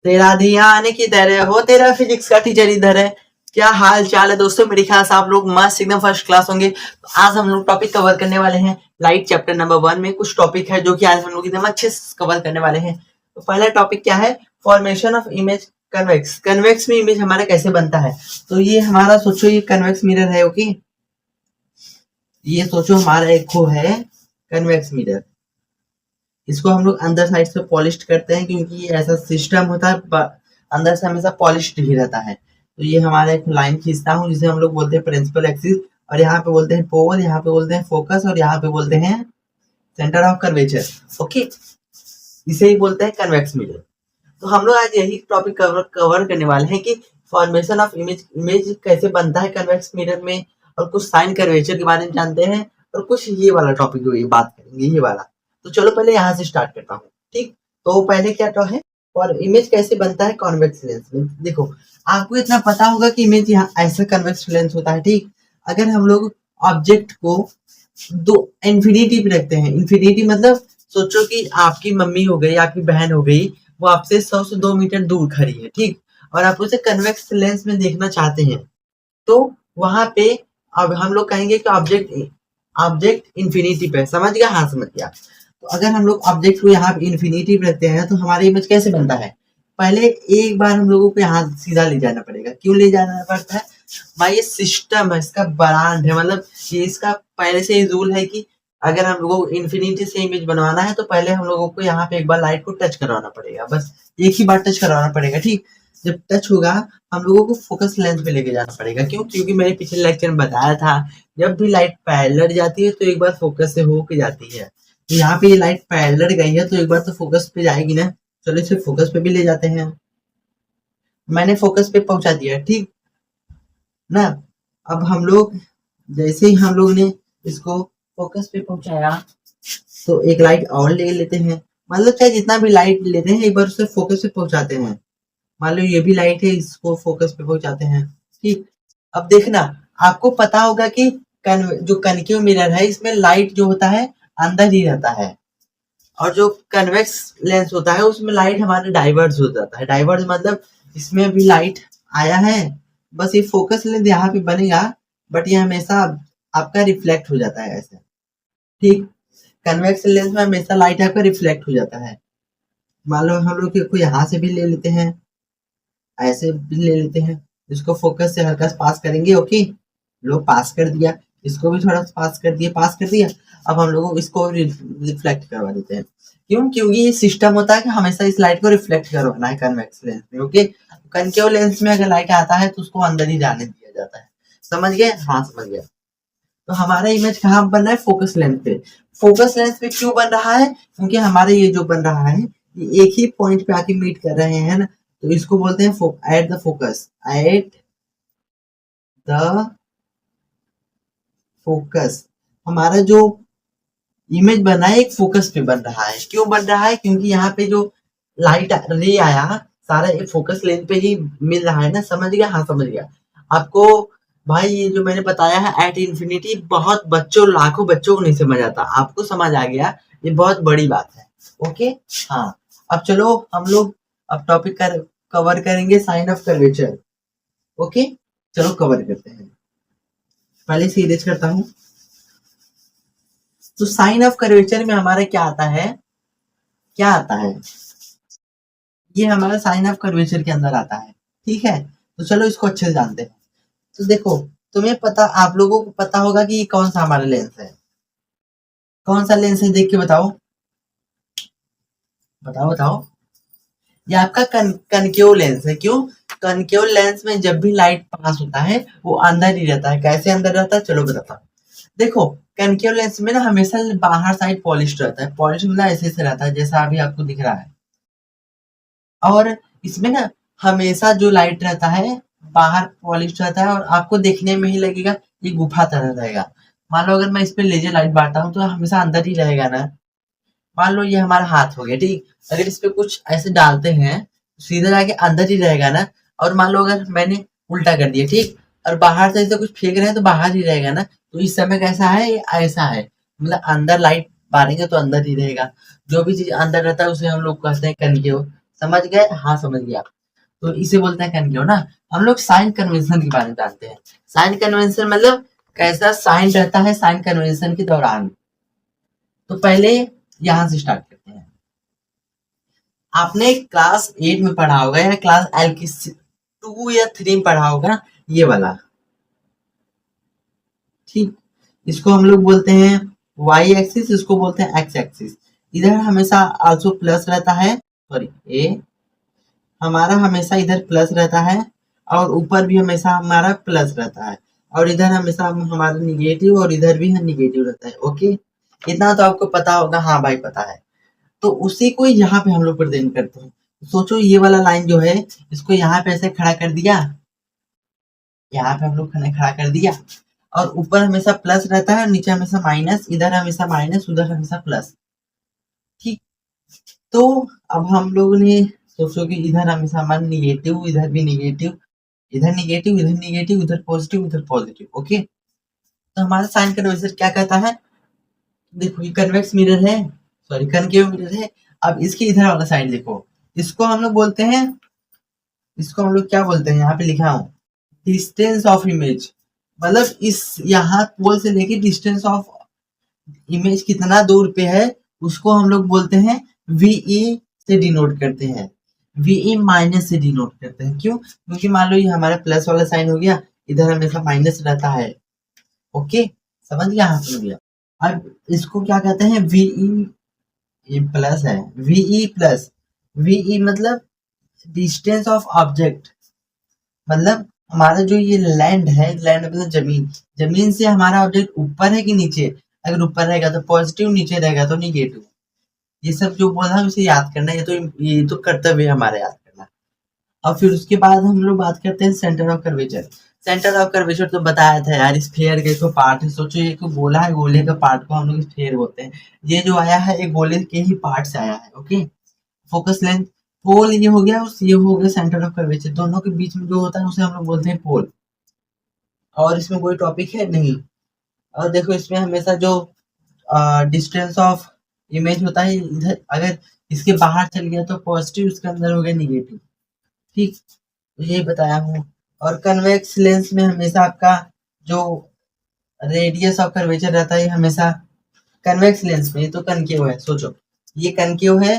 तेरा ध्यान किधर है हो, तेरा फिजिक्स का टीचर इधर है। क्या हाल चाल है दोस्तों, मेरे ख्याल से आप लोग मस्त एकदम फर्स्ट क्लास होंगे। तो आज हम लोग टॉपिक कवर करने वाले हैं लाइट चैप्टर नंबर 1 में कुछ टॉपिक है जो कि आज हम लोग एकदम अच्छे से कवर करने वाले हैं। तो पहला टॉपिक क्या है, formation of image convex. Convex में इमेज हमारा कैसे बनता है। तो ये हमारा सोचो ये कन्वेक्स मिरर है। ओके, ये सोचो हमारा एक वो है कन्वेक्स मिरर। इसको हम लोग अंदर साइड से पॉलिश करते हैं क्योंकि ये ऐसा सिस्टम होता है, अंदर से हमेशा पॉलिश्ड ही रहता है। तो ये हमारा एक लाइन खींचता हूँ जिसे हम लोग बोलते हैं प्रिंसिपल एक्सिस, और यहाँ पे बोलते हैं पोल, यहाँ पे बोलते हैं फोकस, और यहाँ पे बोलते हैं सेंटर ऑफ कर्वेचर। ओके, इसे ही बोलते हैं कन्वेक्स मिरर। तो हम लोग आज यही टॉपिक कवर करने वाले हैं कि फॉर्मेशन ऑफ इमेज कैसे बनता है कन्वेक्स मिरर में, और कुछ साइन कर्वेचर के बारे में जानते हैं, और कुछ ये वाला टॉपिक जो ये बात करेंगे ये वाला। तो चलो पहले यहाँ से स्टार्ट करता हूँ। ठीक, तो पहले क्या तो है और इमेज कैसे बनता है कॉन्वेक्स लेंस में। देखो, आपको इतना पता होगा कि इमेज यहाँ ऐसा कन्वेक्स लेंस होता है। ठीक, अगर हम लोग ऑब्जेक्ट को दो इंफिनिटी पे रखते हैं, इंफिनिटी मतलब सोचो कि आपकी मम्मी हो गई, आपकी बहन हो गई, वो आपसे 100 से 2 मीटर दूर खड़ी है। ठीक, और आप उसे कन्वेक्स लेंस में देखना चाहते हैं, तो वहां पे अब हम लोग कहेंगे कि ऑब्जेक्ट इंफिनिटी पे। समझ गया? हाँ समझ गया। तो अगर हम लोग ऑब्जेक्ट को यहाँ पे इंफिनिटी पे रखते हैं तो हमारा इमेज कैसे बनता है। पहले एक बार हम लोगों को यहाँ सीधा ले जाना पड़ेगा। क्यों ले जाना पड़ता है भाई, ये सिस्टम है, इसका ब्रांड है, मतलब ये इसका पहले से ही रूल है कि अगर हम लोगों को इंफिनिटी से इमेज बनवाना है तो पहले हम लोगों को यहाँ पे एक बार लाइट को टच करवाना पड़ेगा। बस एक ही बार टच करवाना पड़ेगा। ठीक, जब टच होगा हम लोगों को फोकस लेंस पे लेके जाना पड़ेगा। क्यों? क्योंकि मैंने पिछले लेक्चर में बताया था जब भी लाइट पैरेलल जाती है तो एक बार फोकस से होके जाती है। तो यहाँ पे ये लाइट पैरेलल गई है तो एक बार तो फोकस पे जाएगी ना। चलो इसे फोकस पे भी ले जाते हैं। मैंने फोकस पे पहुंचा दिया, ठीक ना। अब हम लोग जैसे ही हम लोग ने इसको फोकस पे पहुंचाया तो एक लाइट और ले लेते हैं। मतलब चाहे जितना भी लाइट लेते हैं एक बार उसे फोकस पे पहुंचाते हैं। मान लो ये भी लाइट है, इसको फोकस पे पहुंचाते हैं। ठीक, अब देखना आपको पता होगा कि जो कनकेव मिरर है इसमें लाइट जो होता है अंदर ही रहता है, और जो कन्वेक्स लेंस होता है उसमें लाइट हमारे डाइवर्स हो जाता है। डाइवर्स मतलब इसमें भी लाइट आया है, बस ये फोकस लेंस यहाँ पे बनेगा, बट ये हमेशा आपका रिफ्लेक्ट हो जाता है ऐसे। ठीक, कन्वेक्स लेंस में हमेशा लाइट आपका रिफ्लेक्ट हो जाता है। मान लो हम लोग को यहाँ से भी ले लेते हैं, ऐसे भी ले लेते हैं, इसको फोकस से हल्का सा पास करेंगे। ओके, लो पास कर दिया, इसको भी थोड़ा पास कर दिया, पास कर दिया। अब हम लोग इसको रिफ्लेक्ट करवा देते हैं। क्यों? क्योंकि ये सिस्टम होता है कि हमेशा इस लाइट को रिफ्लेक्ट करवाना है कन्वेक्स लेंस में। ओके, कनकेव लेंस में अगर लाइट आता है तो उसको अंदर ही जाने दिया जाता है। समझ गए? हाँ समझ गया। तो हमारा इमेज कहाँ बन रहा है? फोकस लेंस पे। फोकस लेंस पे क्यों बन रहा है? क्योंकि हमारे ये जो बन रहा है ये एक ही पॉइंट पे आके मीट कर रहे हैं ना, तो इसको बोलते हैं at the focus. At the focus हमारा जो इमेज बन रहा है एक फोकस पे बन रहा है। क्यों बन रहा है? क्योंकि यहाँ पे जो लाइट रे आया सारा एक फोकस लेंथ पे ही मिल रहा है ना। समझ गया? हाँ समझ गया। आपको भाई ये जो मैंने बताया है एट इंफिनिटी बहुत बच्चों लाखों बच्चों को नहीं समझ आता, आपको समझ आ गया, ये बहुत बड़ी बात है। ओके, हाँ अब चलो हम लोग अब टॉपिक कवर करेंगे साइन ऑफ कर्वेचर। ओके, चलो कवर करते हैं। पहले से इरेज करता हूँ। तो साइन ऑफ कर्वेचर में हमारा क्या आता है, क्या आता है, ये हमारा साइन ऑफ कर्वेचर के अंदर आता है। ठीक है, तो चलो इसको अच्छे से जानते हैं। तो देखो, तुम्हें पता, आप लोगों को पता होगा कि ये कौन सा हमारा लेंस है। कौन सा लेंस है देख के बताओ, बताओ बताओ। ये आपका कनकेव लेंस है। क्यों? कनकेव लेंस में जब भी लाइट पास होता है वो अंदर ही रहता है। कैसे अंदर रहता है चलो बताता हूँ। देखो, कनकेव लेंस में ना हमेशा बाहर साइड पॉलिश रहता है। पॉलिश मतलब ऐसे से रहता है जैसा अभी आपको दिख रहा है। और इसमें ना हमेशा जो लाइट रहता है बाहर पॉलिश रहता है, और आपको देखने में ही लगेगा ये गुफा तरह रहेगा। मान लो अगर मैं इस पे लेजर लाइट बांटता हूँ तो हमेशा अंदर ही रहेगा ना। मान लो ये हमारा हाथ हो गया, ठीक, अगर इस पे कुछ ऐसे डालते हैं सीधा जाके अंदर ही रहेगा ना। और मान लो अगर मैंने उल्टा कर दिया, ठीक, और बाहर से ऐसे कुछ फेंक रहे हैं तो बाहर ही रहेगा ना। तो इस समय कैसा है, ये ऐसा है, मतलब अंदर लाइट मारेंगे तो अंदर ही रहेगा। जो भी चीज अंदर रहता है उसे हम लोग कहते हैं कनकेव। समझ गए? हाँ समझ गया। तो इसे बोलते हैं कनकेव ना। हम लोग साइन कन्वेंशन के बारे में जानते हैं। साइन कन्वेंशन मतलब कैसा साइन रहता है साइन कन्वेंशन के दौरान। तो पहले यहां से स्टार्ट करते हैं। आपने क्लास 8 में पढ़ा होगा या क्लास एल की 2 या 3 में पढ़ा होगा ये वाला। ठीक, इसको हम लोग बोलते हैं वाई एक्सिस, इसको बोलते हैं एक्स एक्सिस। इधर हमेशा आल्सो प्लस रहता है, सॉरी ए हमारा हमेशा इधर प्लस रहता है और ऊपर भी हमेशा हमारा प्लस रहता है और इधर हमेशा हमारा निगेटिव और इधर भी निगेटिव रहता है। ओके, इतना तो आपको पता होगा। हाँ भाई पता है। तो उसी को यहाँ पे हम लोग प्रेजेंट करते हैं। सोचो ये वाला लाइन जो है इसको यहाँ पे ऐसे खड़ा कर दिया, यहाँ पे हम लोग खड़ा कर दिया और ऊपर हमेशा प्लस रहता है, नीचे हमेशा माइनस, इधर हमेशा माइनस, उधर हमेशा प्लस। ठीक, तो अब हम लोगों ने सोचो कि इधर हमेशा हमारा निगेटिव, इधर भी निगेटिव, इधर निगेटिव, इधर निगेटिव, उधर पॉजिटिव, उधर पॉजिटिव। ओके, तो हमारा साइन कन्वेंशन क्या कहता है? देखो ये कन्वेक्स मिरर है, सॉरी कनकेव मिरर है। अब इसके इधर वाला साइड देखो, इसको हम लोग बोलते हैं, इसको हम लोग क्या बोलते हैं? यहाँ पे लिखा हूँ डिस्टेंस ऑफ इमेज। मतलब इस यहाँ पोल से लेके डिस्टेंस ऑफ इमेज कितना दूर पे है उसको हम लोग बोलते हैं वीई से डिनोट करते हैं, वीई माइनस से डिनोट करते हैं। क्यों? क्योंकि मान लो ये हमारा प्लस वाला साइन हो गया, इधर हमेशा माइनस रहता है। ओके, समझ गया? हाँ समझ गया। अब इसको क्या कहते हैं? वीई, ये प्लस है, वीई प्लस, वीई मतलब डिस्टेंस ऑफ ऑब्जेक्ट। मतलब हमारा जो ये लैंड है, लैंड मतलब जमीन, जमीन से हमारा ऑब्जेक्ट ऊपर है कि नीचे? अगर ऊपर रहेगा तो पॉजिटिव, नीचे रहेगा तो निगेटिव। ये सब जो बोला है उसे याद करना, ये तो कर्तव्य है हमारा याद करना। और फिर उसके बाद हम लोग बात करते हैं centre of curvature. Centre of curvature तो बताया था यार, स्फीयर का तो पार्ट है। सोचो एक गोला है, गोले का पार्ट को हम लोग स्फीयर बोलते हैं। ये जो आया है एक गोले के ही पार्ट से आया है। ओके, फोकस लेंथ, पोल ये हो गया और ये हो गया सेंटर ऑफ कर्वेचर। दोनों के बीच में जो होता है उसे हम लोग बोलते हैं पोल। और इसमें कोई टॉपिक है नहीं। और देखो इसमें हमेशा जो डिस्टेंस ऑफ इमेज होता है, इधर अगर इसके बाहर चल गया तो पॉजिटिव, इसके अंदर हो गया निगेटिव। ठीक, तो यही बताया हूँ। और कन्वेक्स लेंस में हमेशा आपका जो रेडियस ऑफ कर्वेचर रहता है हमेशा कन्वेक्स लेंस में, ये तो कनकेव है। सोचो ये कनकेव है,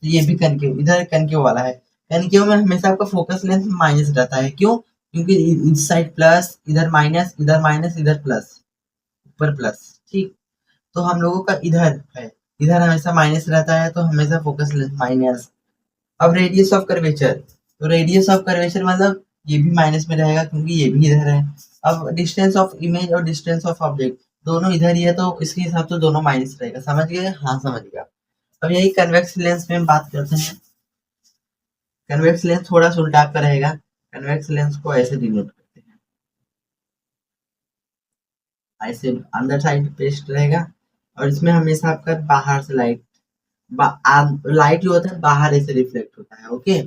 ये भी कनकेव, इधर कनकेव वाला है। कनकेव में हमेशा आपका फोकस लेंथ माइनस रहता है। क्यों? क्योंकि इस साइड प्लस, इधर माइनस, इधर माइनस, इधर प्लस, ऊपर प्लस। ठीक, तो हम लोगों का इधर है, इधर हमेशा माइनस रहता है तो हमेशा फोकस लेंथ माइनस। अब रेडियस ऑफ कर्वेचर, तो रेडियस ऑफ कर्वेचर मतलब ये भी माइनस में रहेगा क्योंकि ये भी इधर है। अब डिस्टेंस ऑफ इमेज और डिस्टेंस ऑफ ऑब्जेक्ट दोनों इधर ही है तो इसके हिसाब से दोनों माइनस रहेगा। समझ गए? हाँ समझ गया। अब यही कन्वेक्स लेंस में हम बात करते हैं। कन्वेक्स लेंस थोड़ा सा उल्टा आपका रहेगा। कन्वेक्स लेंस को ऐसे डिनोट करते हैं, ऐसे अंदर साइड पेस्ट रहेगा और इसमें हमेशा आपका बाहर से लाइट, लाइट जो होता है बाहर ऐसे रिफ्लेक्ट होता है। ओके,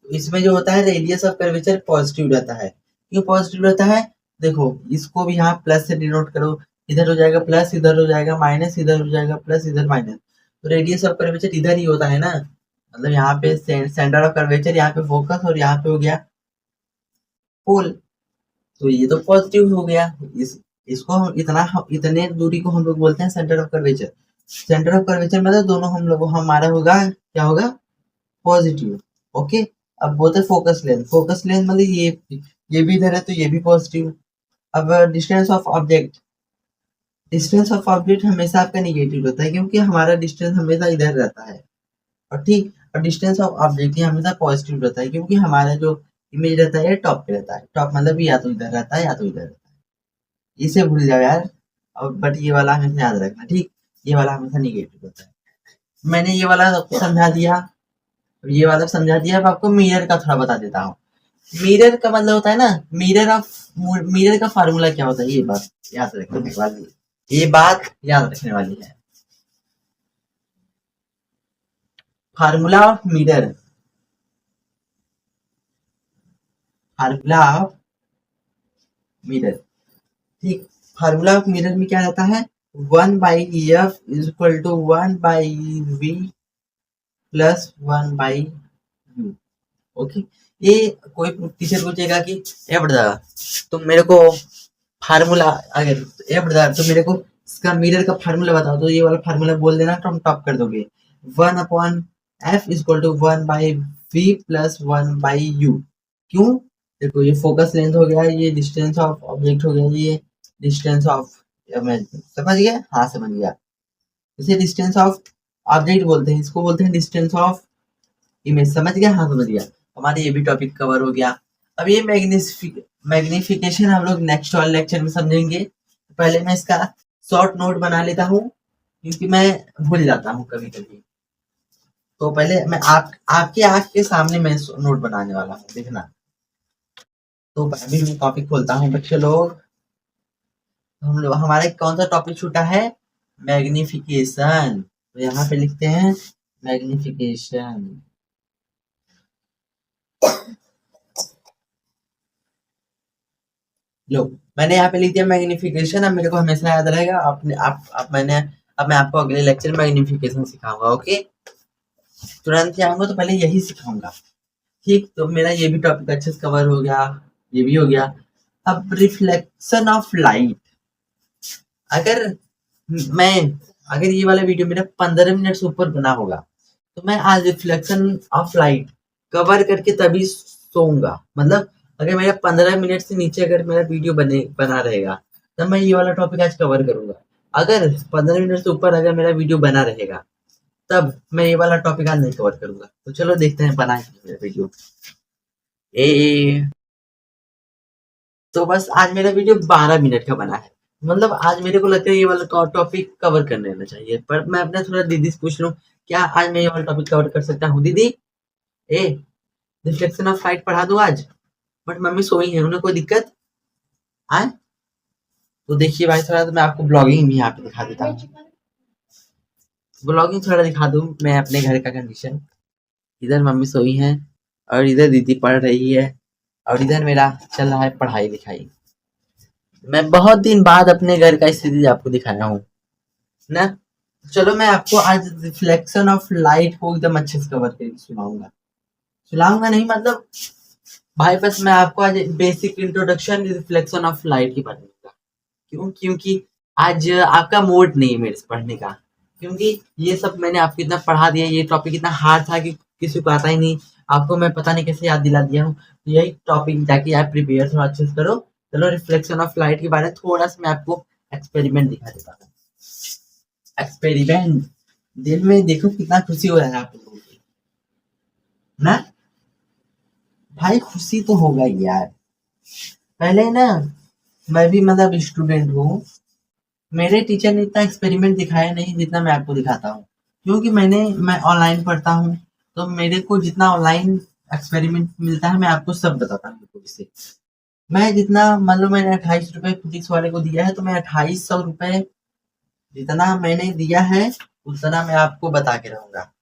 इसमें जो होता है रेडियस ऑफ कर्वेचर पॉजिटिव रहता है। क्यों पॉजिटिव रहता है? देखो इसको भी यहाँ प्लस से डिनोट करो, इधर हो जाएगा प्लस, इधर हो जाएगा माइनस, इधर हो जाएगा प्लस, इधर माइनस। तो रेडियस ऑफ कर्वेचर इधर ही होता है ना, मतलब यहाँ पे सेंटर ऑफ कर्वेचर, यहाँ पे फोकस और यहाँ पे हो गया पोल। तो ये तो पॉजिटिव हो गया। इसको हम इतने दूरी को हम लोग बोलते हैं centre of curvature. Centre of curvature मतलब दोनों हम लोग हमारा होगा क्या होगा? पॉजिटिव। ओके, अब बोलते फोकस लेंथ, फोकस लेंथ मतलब ये भी इधर है तो ये भी पॉजिटिव। अब distance of object, distance of object हमेशा आपका निगेटिव रहता है क्योंकि हमारा डिस्टेंस हमेशा इधर रहता है। और ठीक, और डिस्टेंस ऑफ ऑब्जेक्ट ये हमेशा पॉजिटिव रहता है क्योंकि हमारा जो इमेज रहता है टॉप पे रहता है। टॉप मतलब या तो इधर रहता है या तो इधर रहता है। इसे भूल जाओ यार। और बट ये वाला हमेशा याद रखना। ठीक, ये वाला हमेशा निगेटिव होता है। मैंने ये वाला आपको समझा दिया, ये वाला समझा दिया। अब आपको मिरर का थोड़ा बता देता हूँ। मिरर का मतलब होता है ना, मिरर का फार्मूला क्या होता है, ये बात याद रखने वाली, ये बात याद रखने वाली है। Formula of mirror, formula of mirror. ठीक, फार्मूला ऑफ मिरर में क्या रहता है? 1/f is equal to 1/v plus 1/r। You. Okay, ये कोई टीचर पूछेगा कि ए बेटा तुम मेरे को फार्मूला, अगर ए बेटा तुम मेरे को इसका मिरर का फार्मूला बताओ, तो ये वाला फार्मूला बोल देना तो हम टॉप कर दोगे। 1/f=1/v+1/u। क्यों? देखो ये फोकस लेंथ हो गया, ये डिस्टेंस ऑफ ऑब्जेक्ट हो गया, ये डिस्टेंस ऑफ इमेज। समझ गया? हाँ समझ गया। इसे डिस्टेंस ऑफ ऑब्जेक्ट बोलते हैं, इसको बोलते हैं डिस्टेंस ऑफ इमेज। समझ गया? हाँ समझ गया। हमारे ये भी टॉपिक कवर हो गया। अब ये मैग्निफिकेशन हम लोग नेक्स्ट वाले लेक्चर में समझेंगे। पहले मैं इसका शॉर्ट नोट बना लेता हूँ, क्योंकि मैं भूल जाता हूँ कभी कभी। तो पहले मैं आपके आंख के सामने मैं नोट बनाने वाला हूँ, देखना। तो अभी मैं टॉपिक खोलता हूँ बच्चे लोग। हम लोग हमारा कौन सा टॉपिक छूटा है? मैग्निफिकेशन। तो यहाँ पे लिखते हैं मैग्निफिकेशन। लो, मैंने यहाँ पे लिख दिया मैग्निफिकेशन। अब मेरे को हमेशा याद रहेगा। आपने आप अब मैं आपको अगले लेक्चर में मैग्निफिकेशन सिखाऊंगा। ओके, तुरंत ही आऊंगा तो पहले यही सिखाऊंगा। ठीक, तो मेरा ये भी टॉपिक अच्छे से कवर हो गया, ये भी हो गया। अब रिफ्लेक्शन ऑफ लाइट। अगर मैं अगर ये वाला वीडियो मेरा 15 मिनट से ऊपर बना होगा, तो मैं आज रिफ्लेक्शन ऑफ लाइट कवर करके तभी सोऊंगा। मतलब अगर मेरा 15 मिनट से नीचे अगर मेरा वीडियो बना रहेगा, तब मैं ये वाला टॉपिक आज कवर करूंगा। अगर 15 मिनट से ऊपर अगर मेरा वीडियो बना रहेगा, तब मैं ये वाला टॉपिक आज नहीं कवर करूंगा। तो चलो देखते हैं बना है मेरा वीडियो। ए तो बस आज मेरा वीडियो 12 मिनट का बना है। मतलब आज मेरे को लगता है ये वाला टॉपिक कवर कर लेना चाहिए। पर मैं अपने थोड़ा दीदी से पूछ लूं, क्या आज मैं ये वाला टॉपिक कवर कर सकता हूँ दीदी? ए, रिफ्लेक्शन ऑफ लाइट पढ़ा दूं आज? बट मम्मी सोई है, उन्हें कोई दिक्कत आए? तो देखिए भाई, थोड़ा तो मैं आपको ब्लॉगिंग भी यहाँ पे दिखा देता हूँ। ब्लॉगिंग थोड़ा दिखा दूं मैं अपने घर का कंडीशन। इधर मम्मी सोई है, और इधर दीदी पढ़ रही है, और इधर मेरा चल रहा है पढ़ाई लिखाई। मैं बहुत दिन बाद अपने घर का स्थिति आपको दिखाया हूँ ना। चलो मैं आपको आज रिफ्लेक्शन ऑफ लाइट को एकदम अच्छे से कवर करके सुनाऊंगा। सुनाऊंगा नहीं मतलब भाई, बस मैं आपको आज basic introduction reflection of light की पढ़ूंगा। क्यों? क्योंकि आज आपका मूड नहीं है मेरे से पढ़ने का। क्योंकि ये सब मैंने आपको इतना पढ़ा दिया, ये टॉपिक इतना हार्ड था कि किसी को आता ही नहीं। आपको मैं पता नहीं कैसे याद दिला दिया हूँ। तो यही टॉपिक ताकि आप प्रिपेयर थोड़ा अच्छे से करो। चलो रिफ्लेक्शन ऑफ लाइट के बारे में थोड़ा सा मैं आपको एक्सपेरिमेंट दिखा देता हूँ। एक्सपेरिमेंट, दिल में देखो कितना खुशी हो रहा है आप लोगों को ना। भाई खुशी तो होगा ही यार। पहले ना मैं भी मतलब स्टूडेंट हूँ, मेरे टीचर ने इतना एक्सपेरिमेंट दिखाया नहीं जितना मैं आपको दिखाता हूँ। क्योंकि मैं ऑनलाइन पढ़ता हूँ, तो मेरे को जितना ऑनलाइन एक्सपेरिमेंट मिलता है मैं आपको सब बताता हूँ इससे। मैं जितना मान लो मैंने 28 रुपए फिजिक्स वाले को दिया है, तो मैं 2800 रुपए जितना मैंने दिया है उतना मैं आपको बता के रहूंगा।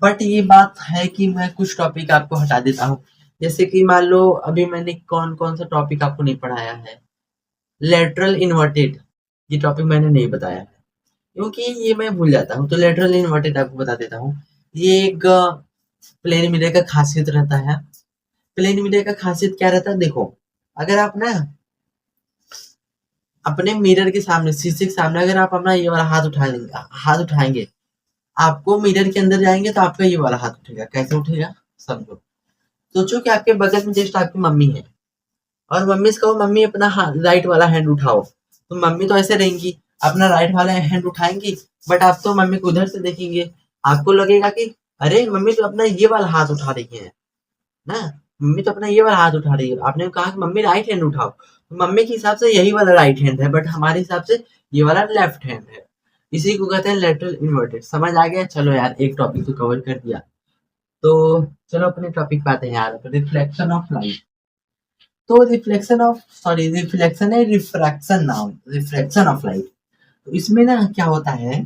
बट ये बात है कि मैं कुछ टॉपिक आपको हटा देता हूँ। जैसे कि मान लो अभी मैंने कौन कौन सा टॉपिक आपको नहीं पढ़ाया है। लेटरल इन्वर्टेड, ये टॉपिक मैंने नहीं बताया है, क्योंकि ये मैं भूल जाता हूँ। तो लेटरल इन्वर्टेड आपको बता देता हूँ। ये एक प्लेन मिरर का खासियत रहता है। प्लेन मिरर का खासियत क्या रहता है? देखो, अगर आप ना अपने मिरर के सामने, शीशे के सामने अगर आप अपना ये वाला हाथ उठाएंगे, आपको मिरर के अंदर जाएंगे तो आपका ये वाला हाथ उठेगा। कैसे उठेगा समझो। सोचो कि आपके बगल में जस्ट आपकी मम्मी है, और मम्मी से कहो मम्मी अपना राइट वाला हैंड उठाओ, तो मम्मी तो ऐसे रहेंगी, अपना राइट वाला हैंड उठाएंगी। बट आप तो मम्मी को उधर से देखेंगे, आपको लगेगा कि अरे मम्मी तो अपना ये वाला हाथ उठा रही है ना, मम्मी तो अपना ये वाला हाथ उठा रही है। आपने कहा कि मम्मी राइट हैंड उठाओ, तो मम्मी के हिसाब से यही वाला राइट हैंड है, बट हमारे हिसाब से ये वाला लेफ्ट हैंड है। इसी को कहते हैं लेटरल इन्वर्टेड। समझ आ गया? चलो यार, एक टॉपिक तो कवर कर दिया। तो चलो अपने टॉपिक पे आते हैं यार, रिफ्लेक्शन ऑफ लाइट। तो रिफ्लेक्शन ऑफ सॉरी रिफ्लेक्शन है, refraction now, refraction of light. तो इसमें ना क्या होता है,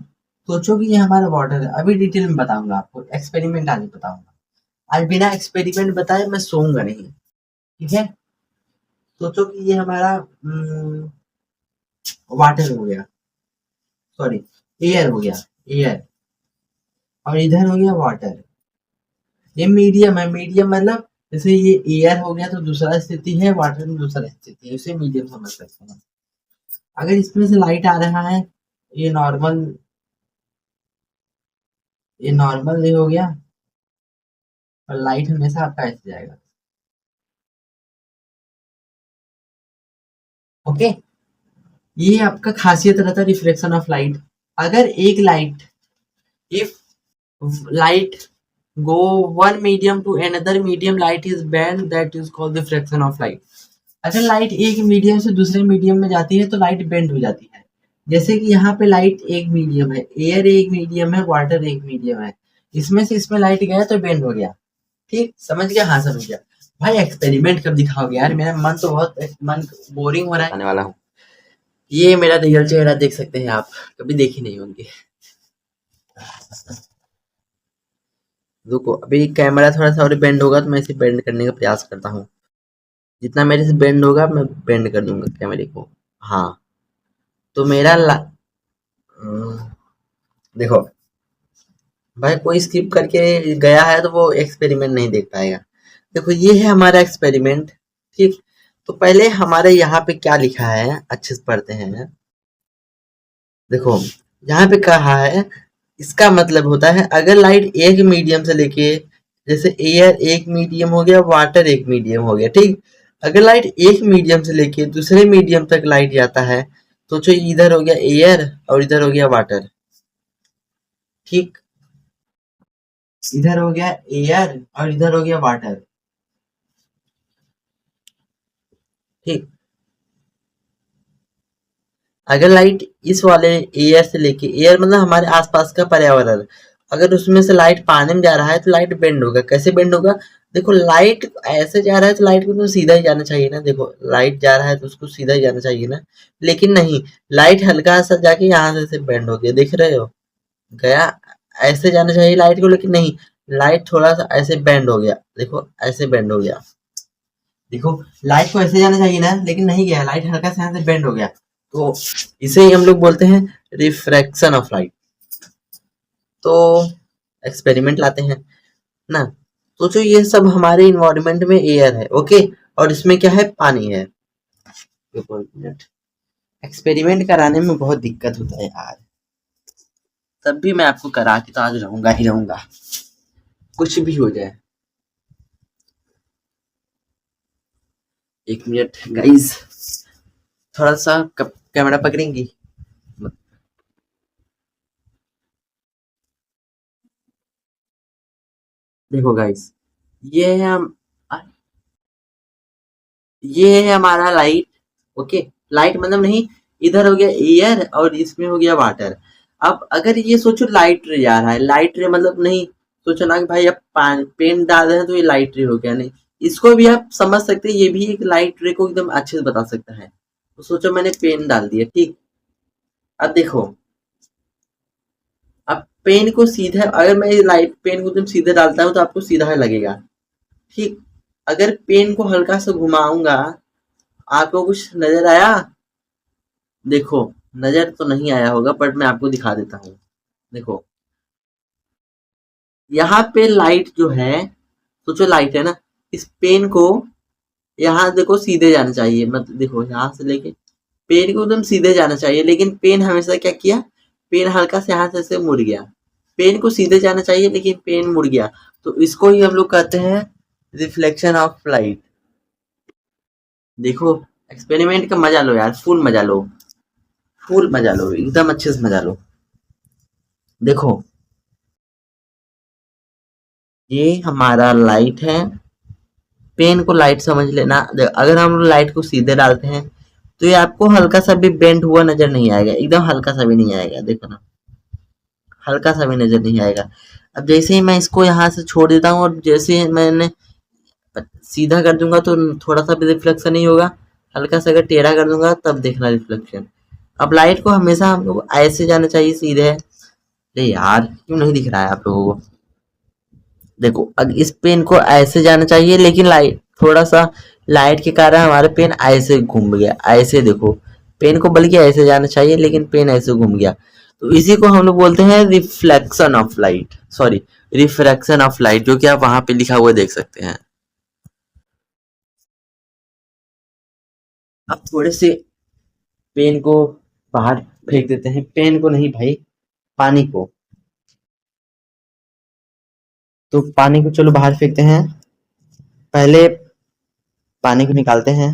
सोचो कि ये हमारा वाटर है। अभी डिटेल में बताऊंगा आपको, एक्सपेरिमेंट आज बताऊंगा। आज बिना एक्सपेरिमेंट बताए मैं सोऊंगा नहीं, ठीक है? सोचो कि ये हमारा वाटर हो गया, सॉरी एयर हो गया, एयर, और इधर हो गया वाटर। ये मीडियम है, मीडियम मतलब जैसे ये एयर हो गया तो दूसरा स्थिति है, वाटर में दूसरा स्थिति है, इसे मीडियम समझ सकते हैं। अगर इसमें से लाइट आ रहा है, ये नॉर्मल, ये नॉर्मल हो गया, और लाइट हमेशा आपका ऐसे जाएगा। ओके, ये आपका खासियत रहता है रिफ्लेक्शन ऑफ लाइट। अगर एक light, if light go one medium to another medium, light is bent, that is called diffraction of light। अगर लाइट एक मीडियम से दूसरे मीडियम में जाती है तो लाइट बेंड हो जाती है। जैसे कि यहाँ पे लाइट एक मीडियम है, एयर एक मीडियम है, वाटर एक मीडियम है, इसमें से इसमें लाइट गया तो बेंड हो गया। ठीक, समझ गया? हाँ समझ गया। भाई एक्सपेरिमेंट कब दिखाओगे यार, मेरा मन तो बहुत मन बोरिंग हो रहा है, आने वाला हूँ। ये मेरा रियल चेहरा देख सकते हैं आप, कभी देखी नहीं होंगे। रुको, अभी कैमरा थोड़ा सा और बेंड होगा तो मैं इसे बेंड करने का प्रयास करता हूँ। जितना मेरे से बेंड होगा मैं बेंड कर दूंगा कैमरे को। हाँ, तो मेरा देखो भाई, कोई स्किप करके गया है तो वो एक्सपेरिमेंट नहीं देख पाएगा। देखो ये है हमारा एक्सपेरिमेंट। ठीक, तो पहले हमारे यहाँ पे क्या लिखा है अच्छे से पढ़ते हैं। देखो यहाँ पे कहा है, इसका मतलब होता है अगर लाइट एक मीडियम से लेके, जैसे एयर एक मीडियम हो गया, वाटर एक मीडियम हो गया। ठीक, अगर लाइट एक मीडियम से लेके दूसरे मीडियम तक लाइट जाता है तो जो इधर हो गया एयर और इधर हो गया वाटर। ठीक, इधर हो गया एयर और इधर हो गया वाटर। ठीक, अगर लाइट इस वाले एयर से लेके, एयर मतलब हमारे आसपास का पर्यावरण, अगर उसमें से लाइट पानी में जा रहा है तो लाइट बेंड होगा। कैसे बेंड होगा? देखो लाइट ऐसे जा रहा है तो लाइट को तो सीधा ही जाना चाहिए ना। देखो लाइट जा रहा है तो उसको सीधा ही जाना चाहिए ना, लेकिन नहीं, लाइट हल्का सा जाके यहाँ से बेंड हो गया, देख रहे हो? गया, ऐसे जाना चाहिए लाइट को, लेकिन नहीं, लाइट थोड़ा सा ऐसे बेंड हो गया। देखो ऐसे बेंड हो गया। देखो लाइट को ऐसे जाना चाहिए ना, लेकिन नहीं गया, लाइट हल्का से यहाँ से बेंड हो गया। तो इसे ही हम लोग बोलते हैं रिफ्रैक्शन ऑफ लाइट। तो एक्सपेरिमेंट लाते हैं ना, तो जो ये सब हमारे इन्वायरमेंट में एयर है, ओके, और इसमें क्या है, पानी है। देखो एक्सपेरिमेंट कराने में बहुत दिक्कत होता है यार, तब भी मैं आपको करा के तो आज रहूंगा ही रहूंगा, कुछ भी हो जाए। एक मिनट गाइस, थोड़ा सा कैमरा पकड़ेंगी। देखो गाइस, ये है हम, ये है हमारा लाइट। ओके, लाइट मतलब नहीं, इधर हो गया एयर और इसमें हो गया वाटर। अब अगर ये सोचो लाइट रे जा रहा है, लाइट रे मतलब नहीं सोचो ना कि भाई अब पेन डाल रहे हैं तो ये लाइट रे हो गया, नहीं, इसको भी आप समझ सकते हैं, ये भी एक लाइट रे को एकदम अच्छे से बता सकता है। तो सोचो मैंने पेन डाल दिया, ठीक, अब देखो, अब पेन को सीधा, अगर मैं लाइट पेन को एकदम सीधे डालता हूँ तो आपको सीधा लगेगा। ठीक, अगर पेन को हल्का सा घुमाऊंगा, आपको कुछ नजर आया? देखो नजर तो नहीं आया होगा, बट मैं आपको दिखा देता हूँ। देखो यहाँ पे लाइट जो है, सोचो लाइट है ना, इस पेन को यहाँ देखो सीधे जाना चाहिए, मतलब देखो यहाँ से लेके पेन को एकदम सीधे जाना चाहिए, लेकिन पेन हमेशा क्या किया, पेन हल्का से यहाँ से मुड़ गया। पेन को सीधे जाना चाहिए लेकिन पेन मुड़ गया, तो इसको ही हम लोग कहते हैं रिफ्लेक्शन ऑफ लाइट। देखो एक्सपेरिमेंट का मजा लो यार, फुल मजा लो, फुल मजा लो, एकदम अच्छे से मजा लो। देखो ये हमारा लाइट है, पेन को लाइट समझ लेना। अगर हम लाइट को सीधे डालते हैं तो ये आपको हल्का सा भी बेंड हुआ नजर नहीं आएगा, एकदम हल्का सा भी नहीं आएगा, देखो ना, हल्का सा भी नजर नहीं आएगा। अब जैसे ही मैं इसको यहाँ से छोड़ देता हूँ और जैसे ही मैंने सीधा कर दूंगा तो थोड़ा सा भी रिफ्लेक्शन नहीं होगा, हल्का सा अगर टेढ़ा कर दूंगा तब देखना रिफ्लेक्शन। अब लाइट को हमेशा हम लोग ऐसे जाना चाहिए सीधे। अरे यार क्यों नहीं दिख रहा है आप लोगों को? देखो अब इस पेन को ऐसे जाना चाहिए, लेकिन लाइट थोड़ा सा, लाइट के कारण हमारा पेन ऐसे घूम गया, ऐसे देखो, पेन को बल्कि ऐसे जाना चाहिए लेकिन पेन ऐसे घूम गया, तो इसी को हम लोग बोलते हैं reflection of light, sorry refraction of light, जो कि आप वहां पे लिखा हुआ देख सकते हैं। अब थोड़े से पेन को बाहर फेंक देते हैं, पेन को नहीं भाई, पानी को। तो पानी को चलो बाहर फेंकते हैं। पहले पानी को निकालते हैं।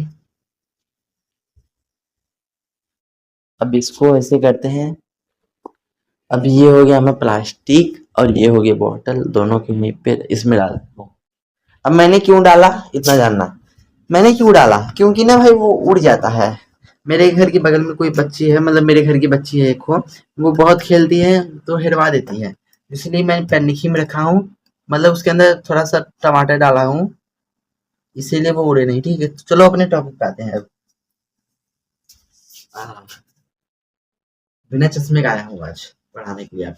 अब इसको ऐसे करते हैं। अब ये हो गया हमें प्लास्टिक और ये हो गया बॉटल, दोनों के वहीं पे इसमें डाल दो। अब मैंने क्यों डाला इतना जानना, मैंने क्यों डाला, क्योंकि ना भाई वो उड़ जाता है। मेरे घर के बगल में कोई बच्ची है, मतलब मेरे घर की बच्ची है एक वो बहुत खेलती है तो हिलवा देती है, इसलिए मैंने पन्नी में रखा हूँ, मतलब उसके अंदर थोड़ा सा टमाटर डाला हूँ, इसीलिए वो उड़े नहीं। ठीक है, तो चलो अपने टॉपिक पे आते हैं अब। बिना चश्मे का आया हूँ आज पढ़ाने के लिए आप।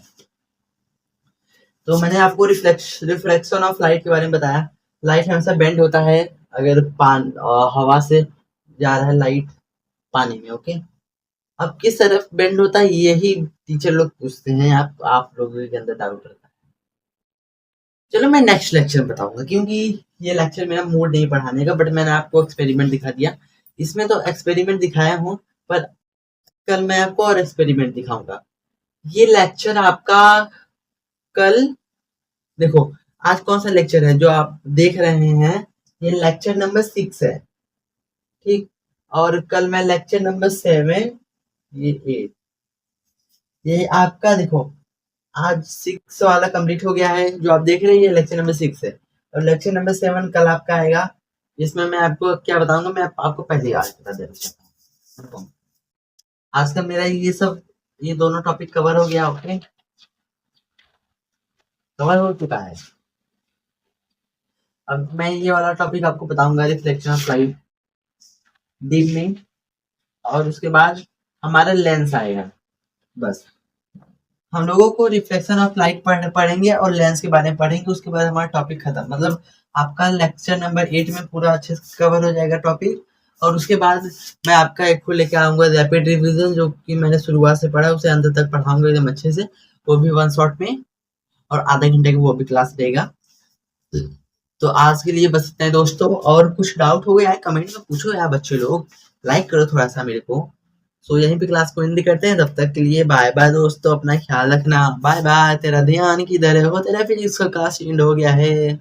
तो मैंने आपको रिफ्लेक्शन ऑफ लाइट के बारे में बताया। लाइट हमेशा बेंड होता है अगर हवा से जा रहा है लाइट पानी में। ओके, अब किस तरफ बेंड होता है यही टीचर लोग पूछते हैं, आप लोगों के अंदर डाउट रहता है। चलो मैं नेक्स्ट लेक्चर में बताऊंगा, क्योंकि ये लेक्चर मेरा मूड नहीं पढ़ाने का, बट मैंने आपको एक्सपेरिमेंट दिखा दिया। इसमें तो एक्सपेरिमेंट दिखाया हूँ, पर कल मैं आपको और एक्सपेरिमेंट दिखाऊंगा। ये लेक्चर आपका कल देखो, आज कौन सा लेक्चर है जो आप देख रहे हैं, ये लेक्चर नंबर 6 है। ठीक, और कल मैं लेक्चर नंबर 7, ये 8, ये आपका देखो आज 6 वाला कंप्लीट हो गया है, जो आप देख रहे हैं ये लेक्चर नंबर 6 है, और लेक्चर नंबर 7 कल आपका आएगा, जिसमें मैं आपको क्या बताऊंगा, मैं आपको पहले आज बता देना चाहता हूँ। आज का मेरा ये दोनों टॉपिक कवर हो गया। ओके, कवर हो चुका है। अब मैं ये वाला टॉपिक आपको बताऊंगा, रिफ्लेक्शन ऑफ लाइट डीप में, और उसके बाद हमारा लेंस आएगा। बस हम लोगों को रिफ्लेक्शन ऑफ लाइट पढ़ेंगे और लेंस के बारे में पढ़ेंगे, उसके बाद हमारा टॉपिक खत्म। मतलब आपका लेक्चर नंबर 8 में पूरा अच्छे से कवर हो जाएगा टॉपिक, और उसके बाद मैं आपका एक को लेके आऊंगा रैपिड रिवीजन, जो कि मैंने शुरुआत से पढ़ा उसे अंत तक पढ़ाऊंगा एकदम अच्छे से, वो भी 1 शॉट में, और आधे घंटे की वो भी क्लास रहेगा। तो आज के लिए बस इतना है दोस्तों, और कुछ डाउट हो गया है कमेंट में पूछो यार बच्चे लोग, लाइक करो थोड़ा सा मेरे को। सो यहीं पे क्लास को एंड करते हैं, तब तक के लिए बाय बाय दोस्तों, अपना ख्याल रखना, बाय बाय। तेरा ध्यान किधर है, वो तेरा फिजिक्स का क्लास एंड हो गया है।